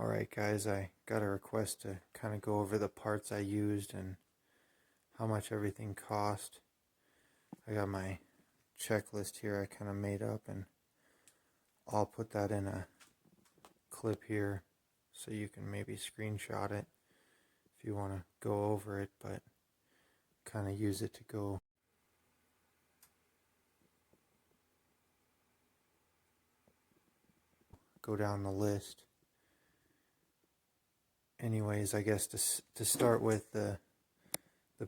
Alright guys, I got a request to kind of go over the parts I used and how much everything cost. I got my checklist here I kind of made up, and I'll put that in a clip here so you can maybe screenshot it if you want to go over it, but kind of use it to go down the list. Anyways, I guess to start with, the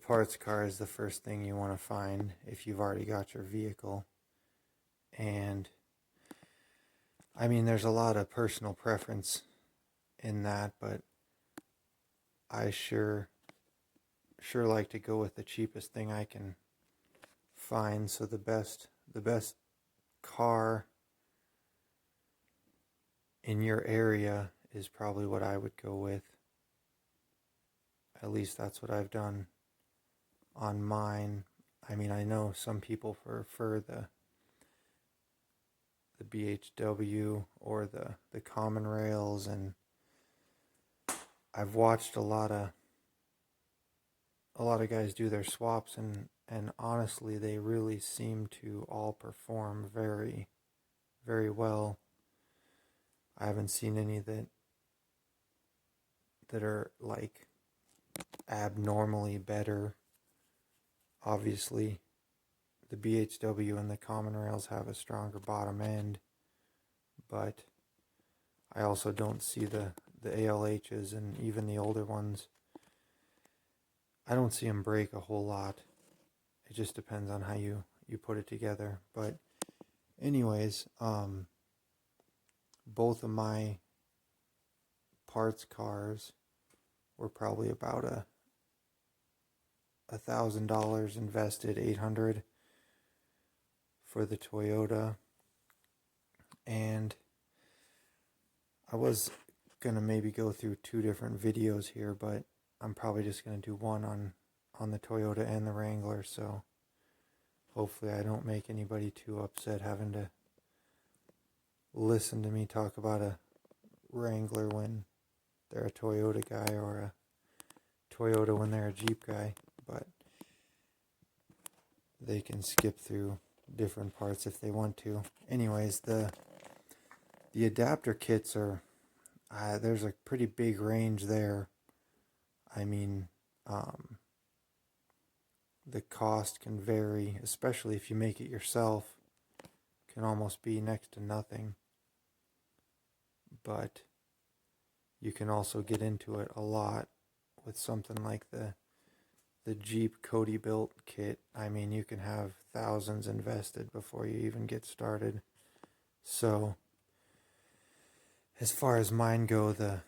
parts car is the first thing you want to find if you've already got your vehicle. And I mean, there's a lot of personal preference in that, but I sure like to go with the cheapest thing I can find. So the best car in your area is probably what I would go with. At least that's what I've done on mine. I mean, I know some people prefer the BHW or the common rails, and I've watched a lot of guys do their swaps, and honestly they really seem to all perform very, very well. I haven't seen any that are like abnormally better. Obviously the BHW and the common rails have a stronger bottom end, but I also don't see the ALHs and even the older ones. I don't see them break a whole lot. It just depends on how you put it together. But anyways, both of my parts cars were probably about $1,000 invested, $800 for the Toyota. And I was gonna maybe go through two different videos here, but I'm probably just gonna do one on the Toyota and the Wrangler, so hopefully I don't make anybody too upset having to listen to me talk about a Wrangler when they're a Toyota guy, or a Toyota when they're a Jeep guy. But they can skip through different parts if they want to. Anyways, the adapter kits are there's a pretty big range there. I mean, the cost can vary, especially if you make it yourself. Can almost be next to nothing. But you can also get into it a lot with something like the Jeep Cody built kit. I mean, you can have thousands invested before you even get started. So as far as mine go, the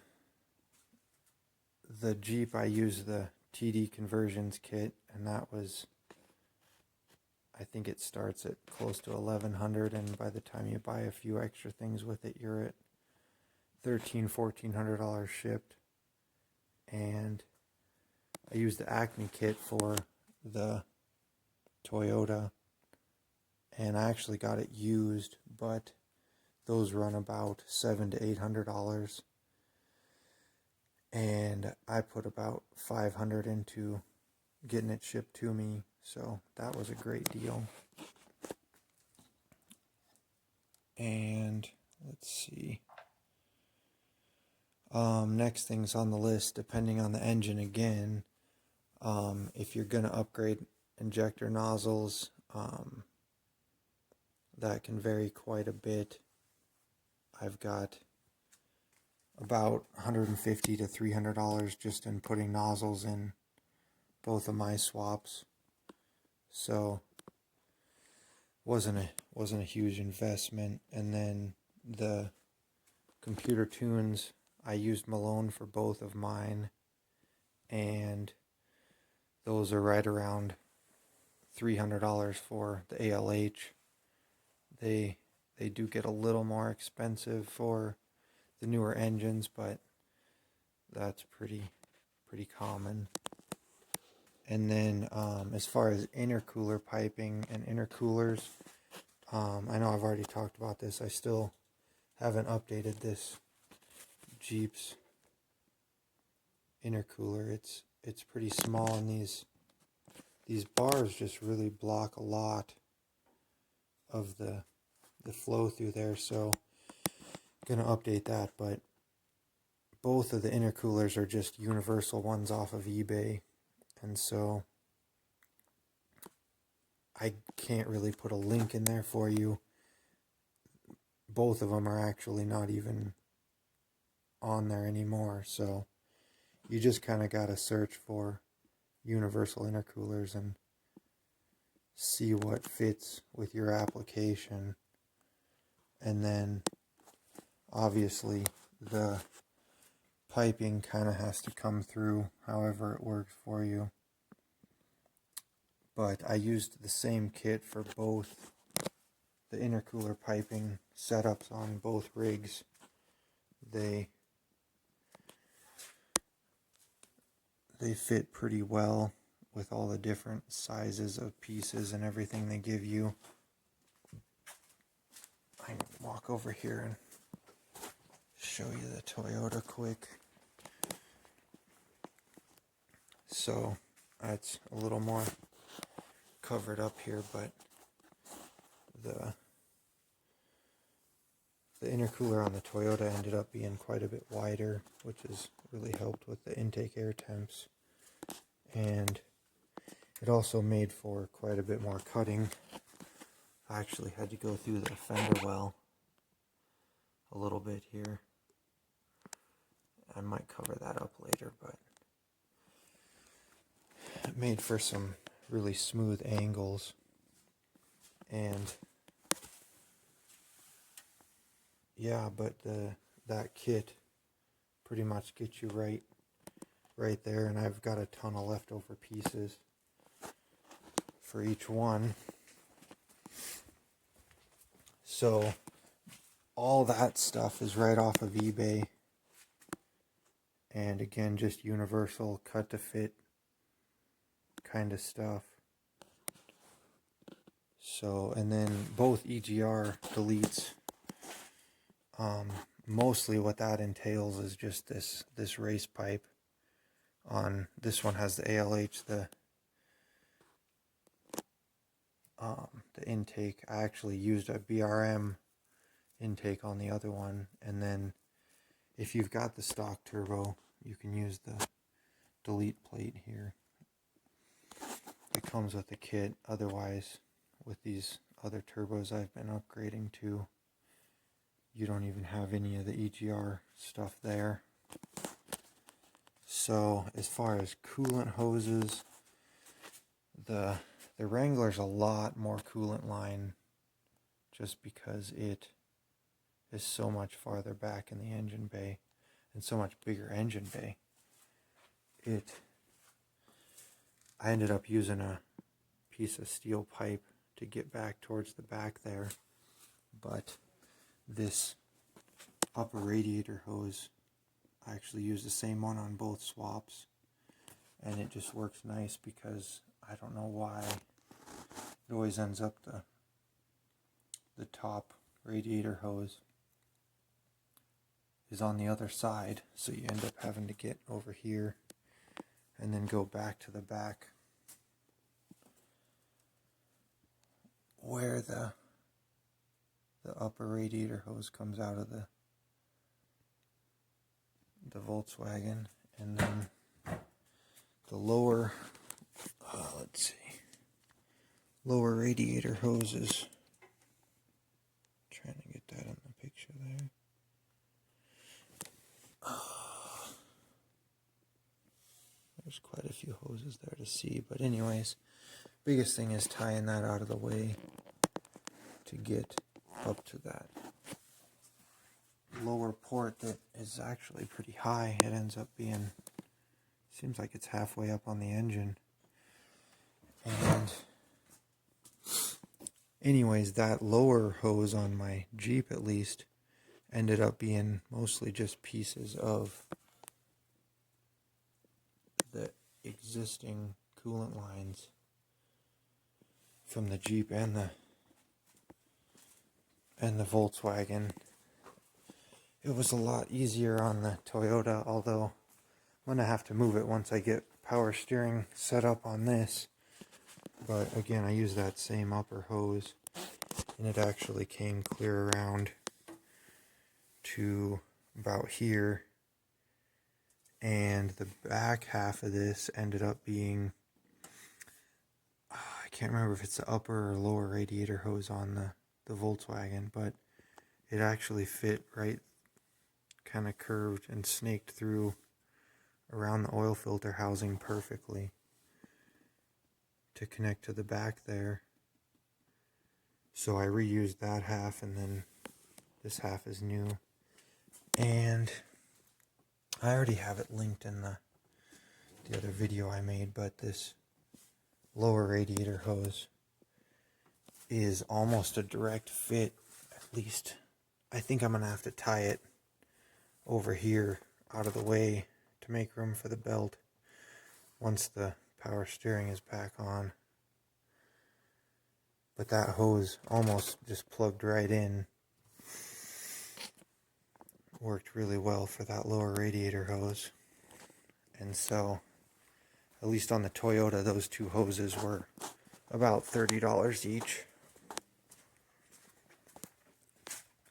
Jeep, I use the TD conversions kit, and that was, I think it starts at close to $1,100, and by the time you buy a few extra things with it, you're at $1,400 shipped. And I used the Acme kit for the Toyota, and I actually got it used, but those run about $700 to $800, and I put about $500 into getting it shipped to me, so that was a great deal. And let's see, next things on the list, depending on the engine again, if you're going to upgrade injector nozzles, that can vary quite a bit. I've got about $150 to $300 just in putting nozzles in both of my swaps, so wasn't a huge investment. And then the computer tunes, I used Malone for both of mine, and those are right around $300 for the ALH. They do get a little more expensive for the newer engines, but that's pretty common. And then as far as intercooler piping and intercoolers, I know I've already talked about this. I still haven't updated this, Jeep's intercooler. It's pretty small, and these bars just really block a lot of the flow through there, so I'm gonna update that. But both of the intercoolers are just universal ones off of eBay, and so I can't really put a link in there for you. Both of them are actually not even on there anymore, so you just kind of got to search for universal intercoolers and see what fits with your application. And then obviously the piping kind of has to come through however it works for you. But I used the same kit for both the intercooler piping setups on both rigs. They fit pretty well with all the different sizes of pieces and everything they give you. I can walk over here and show you the Toyota quick. So it's a little more covered up here, but the intercooler on the Toyota ended up being quite a bit wider, which has really helped with the intake air temps. And it also made for quite a bit more cutting. I actually had to go through the fender well a little bit here. I might cover that up later, but it made for some really smooth angles. And yeah, but that kit pretty much gets you right there, and I've got a ton of leftover pieces for each one. So all that stuff is right off of eBay, and again, just universal cut to fit kind of stuff. So, and then both EGR Deletes, mostly what that entails is just this race pipe. On this one has the ALH, the intake. I actually used a BRM intake on the other one, and then if you've got the stock turbo, you can use the delete plate here. It comes with the kit. Otherwise, with these other turbos I've been upgrading to, you don't even have any of the EGR stuff there. So as far as coolant hoses, the Wrangler's a lot more coolant line, just because it is so much farther back in the engine bay and so much bigger engine bay. I ended up using a piece of steel pipe to get back towards the back there, but this upper radiator hose, I actually use the same one on both swaps, and it just works nice because I don't know why it always ends up the top radiator hose is on the other side, so you end up having to get over here and then go back to the back where the upper radiator hose comes out of the Volkswagen, and then the lower lower radiator hoses, trying to get that in the picture there. There's quite a few hoses there to see, but anyways, biggest thing is tying that out of the way to get up to that lower port that is actually pretty high. It ends up being, seems like it's halfway up on the engine. And anyways, that lower hose on my Jeep at least ended up being mostly just pieces of the existing coolant lines from the Jeep and the Volkswagen. It was a lot easier on the Toyota, although I'm going to have to move it once I get power steering set up on this. But again, I use that same upper hose, and it actually came clear around to about here. And the back half of this ended up being, I can't remember if it's the upper or lower radiator hose on the Volkswagen, but it actually fit right, kind of curved and snaked through around the oil filter housing perfectly to connect to the back there. So I reused that half, and then this half is new. And I already have it linked in the other video I made, but this lower radiator hose is almost a direct fit. At least I think I'm going to have to tie it over here out of the way to make room for the belt once the power steering is back on. But that hose almost just plugged right in. Worked really well for that lower radiator hose. And so, at least on the Toyota, those two hoses were about $30 each.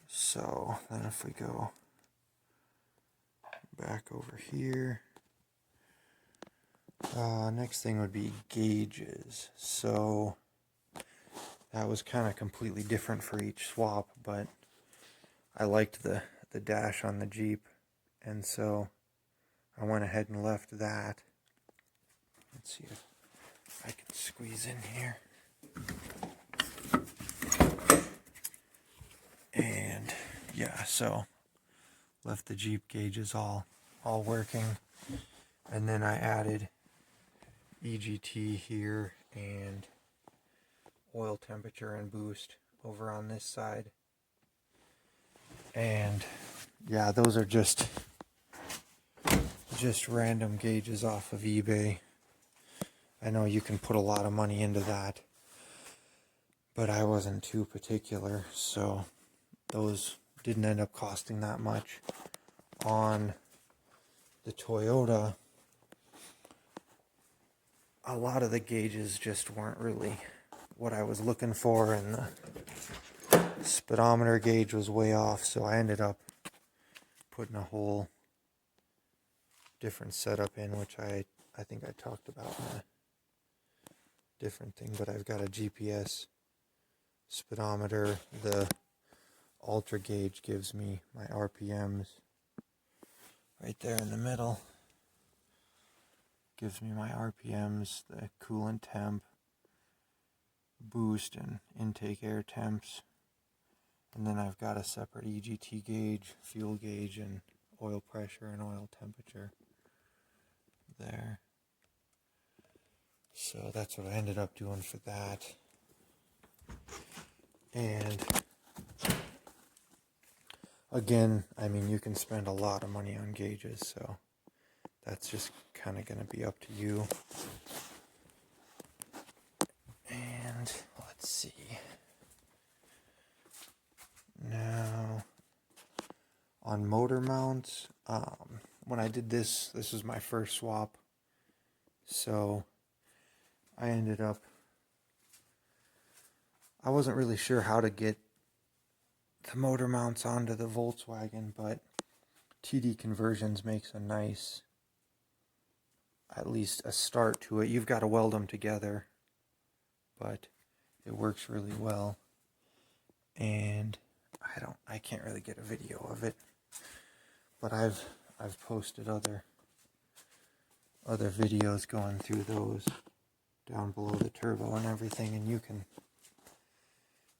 So, then if we go back over here, next thing would be gauges. So, that was kind of completely different for each swap, but I liked the dash on the Jeep, and so I went ahead and left that. Let's see if I can squeeze in here. And yeah, so left the Jeep gauges all working, and then I added EGT here and oil temperature and boost over on this side. And yeah, those are just random gauges off of eBay. I know you can put a lot of money into that, but I wasn't too particular, so those didn't end up costing that much. On the Toyota, a lot of the gauges just weren't really what I was looking for, and the speedometer gauge was way off, so I ended up putting a whole different setup in, which I think I talked about in a different thing. But I've got a GPS speedometer. The ultra gauge gives me my RPMs right there in the middle. Gives me my RPMs, the coolant temp, boost and intake air temps. And then I've got a separate EGT gauge, fuel gauge, and oil pressure and oil temperature there. So that's what I ended up doing for that. And again, I mean, you can spend a lot of money on gauges, so that's just kind of going to be up to you. And let's see. Now, on motor mounts, when I did this was my first swap, so I ended up, I wasn't really sure how to get the motor mounts onto the Volkswagen, but TD Conversions makes a nice, at least a start to it. You've got to weld them together, but it works really well. And I can't really get a video of it, but I've posted other videos going through those down below the turbo and everything, and you can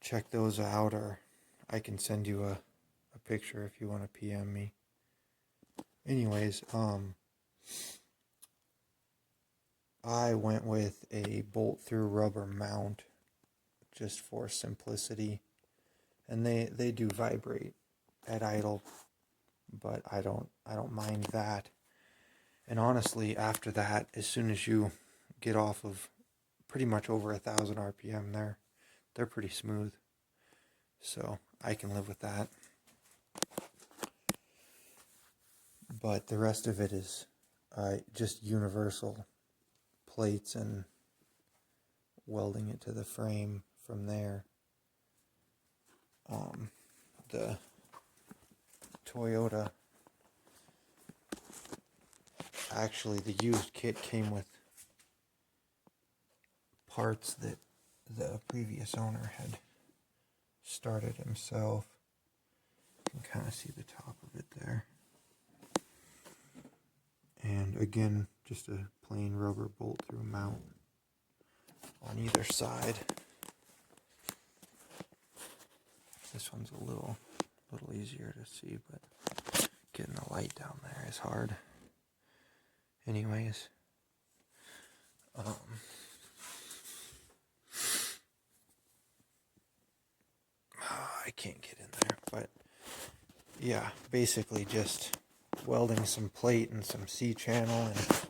check those out, or I can send you a picture if you want to PM me. Anyways, I went with a bolt-through rubber mount just for simplicity, and they do vibrate at idle, but I don't mind that. And honestly, after that, as soon as you get off of pretty much over 1,000 RPM, they're pretty smooth, so I can live with that. but the rest of it is just universal plates and welding it to the frame from there. The Toyota, actually the used kit came with parts that the previous owner had started himself. You can kind of see the top of it there. And again, just a plain rubber bolt through mount on either side. This one's a little easier to see, but getting the light down there is hard. Anyways, I can't get in there, but yeah, basically just welding some plate and some C-channel, and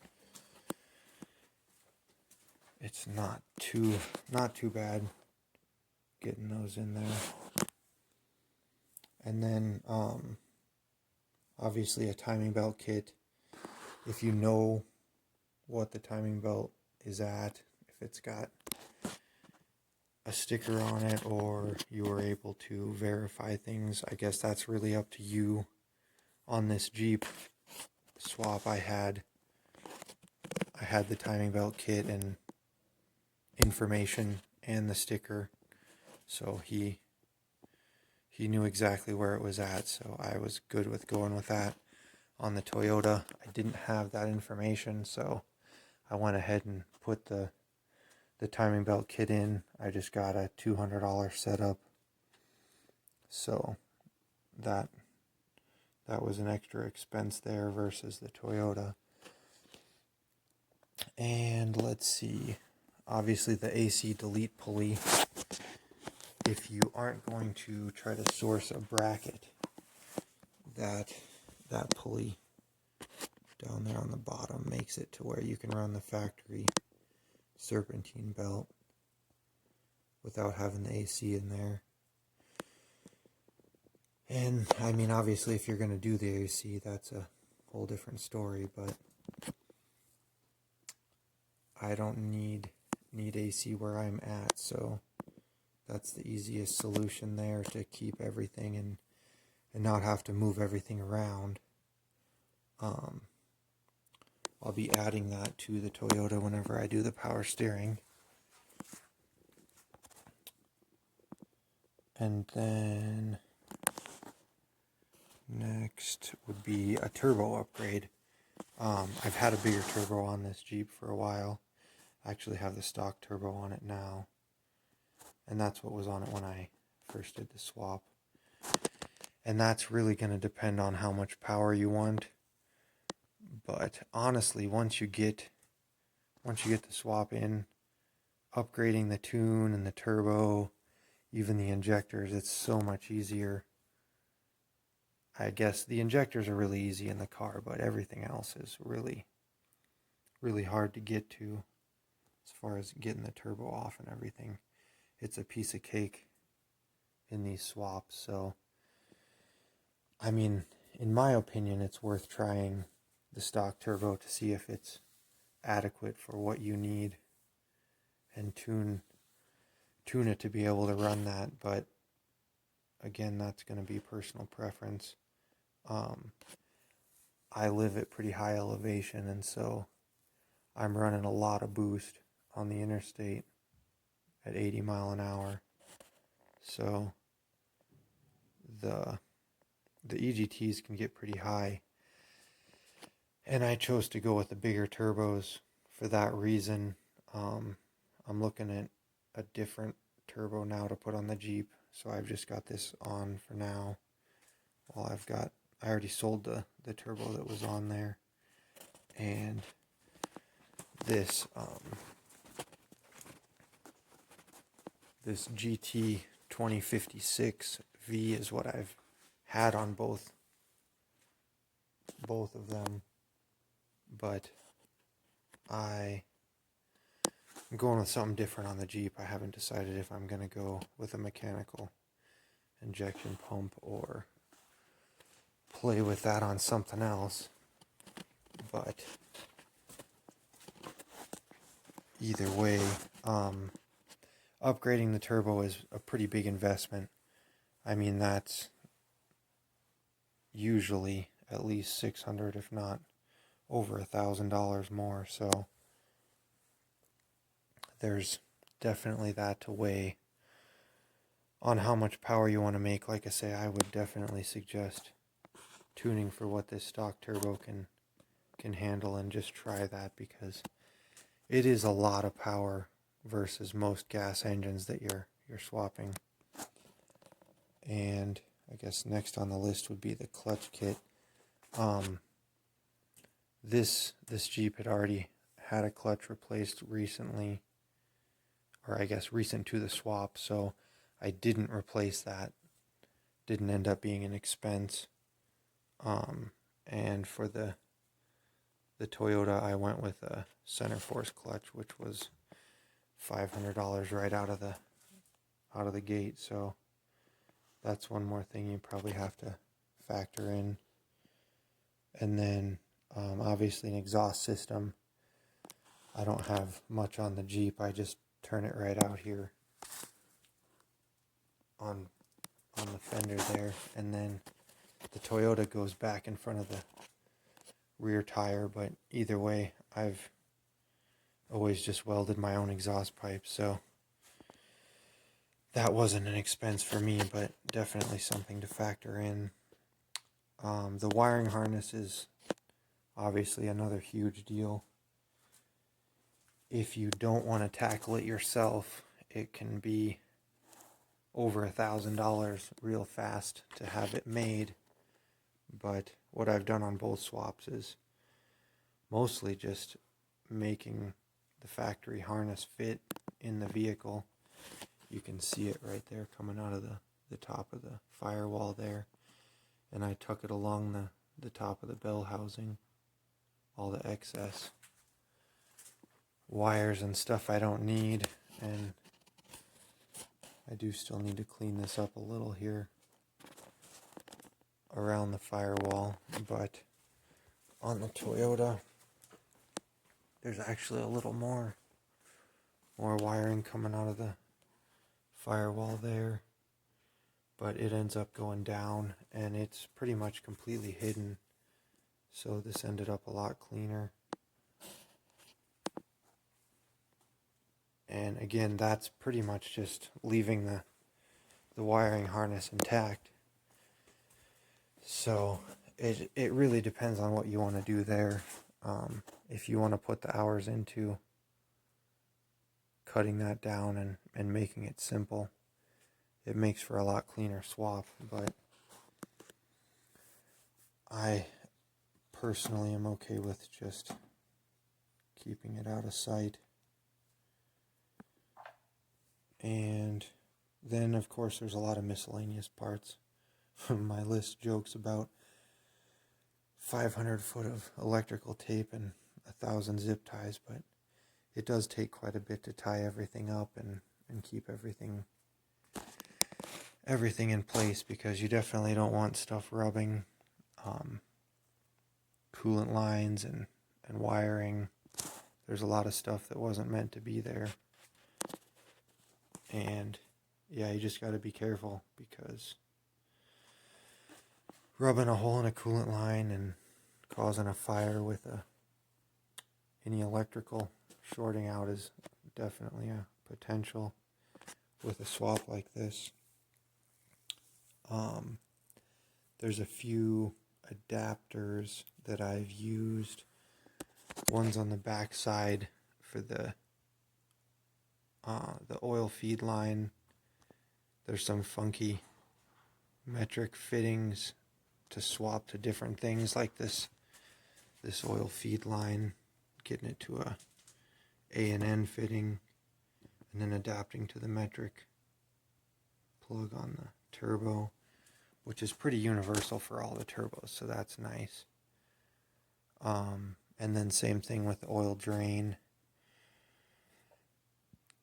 it's not too bad getting those in there. And then obviously a timing belt kit. If you know what the timing belt is at, if it's got a sticker on it, or you were able to verify things, I guess that's really up to you. On this Jeep swap I had the timing belt kit and information and the sticker, so he knew exactly where it was at, so I was good with going with that. On the Toyota, I didn't have that information, so I went ahead and put the timing belt kit in. I just got a $200 setup, so that was an extra expense there versus the Toyota. And let's see, obviously the AC delete pulley. If you aren't going to try to source a bracket, that pulley down there on the bottom makes it to where you can run the factory serpentine belt without having the AC in there. And I mean, obviously if you're going to do the AC, that's a whole different story, but I don't need AC where I'm at, so that's the easiest solution there, to keep everything and not have to move everything around. I'll be adding that to the Toyota whenever I do the power steering. And then next would be a turbo upgrade. I've had a bigger turbo on this Jeep for a while. I actually have the stock turbo on it now, and that's what was on it when I first did the swap. And that's really going to depend on how much power you want. But honestly, once you get the swap in, upgrading the tune and the turbo, even the injectors, it's so much easier. I guess the injectors are really easy in the car, but everything else is really, really hard to get to as far as getting the turbo off and everything. It's a piece of cake in these swaps. So, I mean, in my opinion, it's worth trying the stock turbo to see if it's adequate for what you need, and tune it to be able to run that. But again, that's going to be personal preference. I live at pretty high elevation, and so I'm running a lot of boost on the interstate at 80 mile an hour. So the EGTs can get pretty high, and I chose to go with the bigger turbos for that reason. I'm looking at a different turbo now to put on the Jeep, so I've just got this on for now. Well, I already sold the turbo that was on there, and this GT 2056V is what I've had on both of them, but I'm going with something different on the Jeep. I haven't decided if I'm going to go with a mechanical injection pump or play with that on something else. but either way, upgrading the turbo is a pretty big investment. I mean, that's usually at least $600, if not over $1,000 more. So there's definitely that to weigh on how much power you want to make. Like I say, I would definitely suggest tuning for what this stock turbo can handle, and just try that, because it is a lot of power versus most gas engines that you're swapping. And I guess next on the list would be the clutch kit. This Jeep had already had a clutch replaced recently, or I guess recent to the swap, so I didn't replace that. Didn't end up being an expense. And for the Toyota, I went with a center force clutch, which was $500 right out of the gate. So that's one more thing you probably have to factor in. And then obviously an exhaust system. I don't have much on the Jeep. I just turn it right out here on the fender there, and then the Toyota goes back in front of the rear tire. But either way, I've always just welded my own exhaust pipe, so that wasn't an expense for me, but definitely something to factor in. The wiring harness is obviously another huge deal. If you don't want to tackle it yourself, it can be over $1,000 real fast to have it made. But what I've done on both swaps is mostly just making the factory harness fit in the vehicle. You can see it right there coming out of the top of the firewall there. And I tuck it along the top of the bell housing. All the excess wires and stuff I don't need. And I do still need to clean this up a little here around the firewall. But on the Toyota, there's actually a little more wiring coming out of the firewall there, but it ends up going down, and it's pretty much completely hidden, so this ended up a lot cleaner. And again, that's pretty much just leaving the wiring harness intact. So it really depends on what you want to do there. If you want to put the hours into cutting that down and making it simple, it makes for a lot cleaner swap. But I personally am okay with just keeping it out of sight. And then, of course, there's a lot of miscellaneous parts. My list jokes about 500 foot of electrical tape and 1,000 zip ties, but it does take quite a bit to tie everything up and keep everything in place, because you definitely don't want stuff rubbing coolant lines and wiring. There's a lot of stuff that wasn't meant to be there. And yeah, you just got to be careful, because rubbing a hole in a coolant line and causing a fire with any electrical shorting out is definitely a potential with a swap like this. There's a few adapters that I've used. One's on the back side for the oil feed line. There's some funky metric fittings to swap to different things, like this oil feed line, getting it to a A&N fitting, and then adapting to the metric plug on the turbo, which is pretty universal for all the turbos, so that's nice. And then same thing with the oil drain.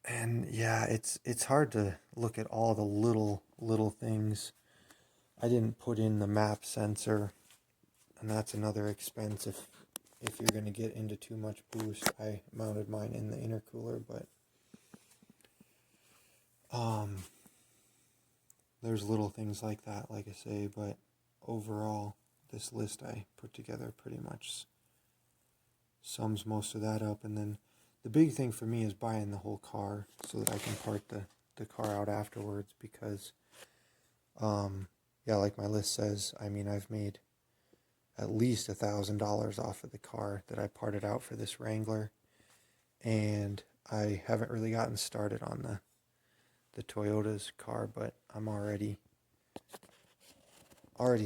And yeah, it's hard to look at all the little things. I didn't put in the map sensor, and that's another expense if you're going to get into too much boost. I mounted mine in the intercooler, but there's little things like that, like I say, but overall, this list I put together pretty much sums most of that up. And then the big thing for me is buying the whole car so that I can part the car out afterwards, because, yeah, like my list says, I mean, I've made at least $1,000 off of the car that I parted out for this Wrangler, and I haven't really gotten started on the Toyota's car, but I'm already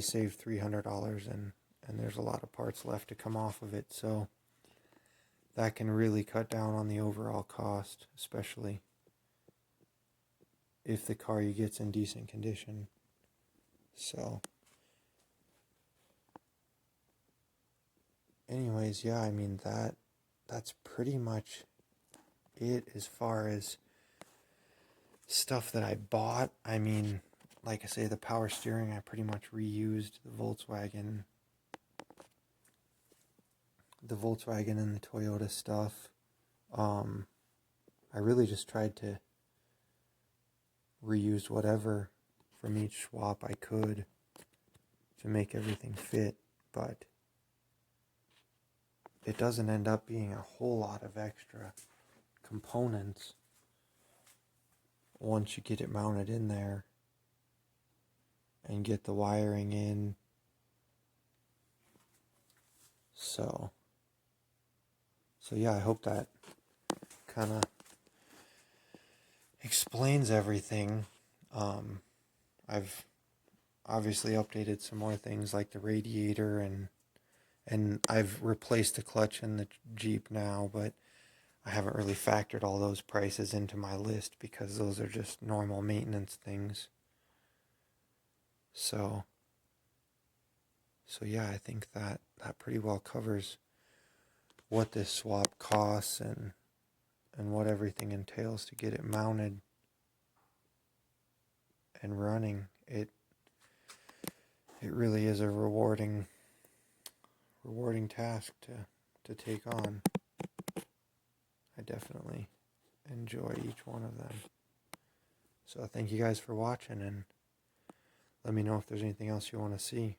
saved $300, and there's a lot of parts left to come off of it, so that can really cut down on the overall cost, especially if the car you get's in decent condition. So anyways, yeah, I mean, that's pretty much it as far as stuff that I bought. I mean, like I say, the power steering, I pretty much reused the Volkswagen and the Toyota stuff. I really just tried to reuse whatever from each swap I could to make everything fit, but it doesn't end up being a whole lot of extra components once you get it mounted in there and get the wiring in. So yeah, I hope that kind of explains everything. I've obviously updated some more things like the radiator, and I've replaced the clutch in the Jeep now, but I haven't really factored all those prices into my list because those are just normal maintenance things. So yeah, I think that pretty well covers what this swap costs and what everything entails to get it mounted and running. It really is a rewarding task to take on. I definitely enjoy each one of them. So thank you guys for watching, and let me know if there's anything else you want to see.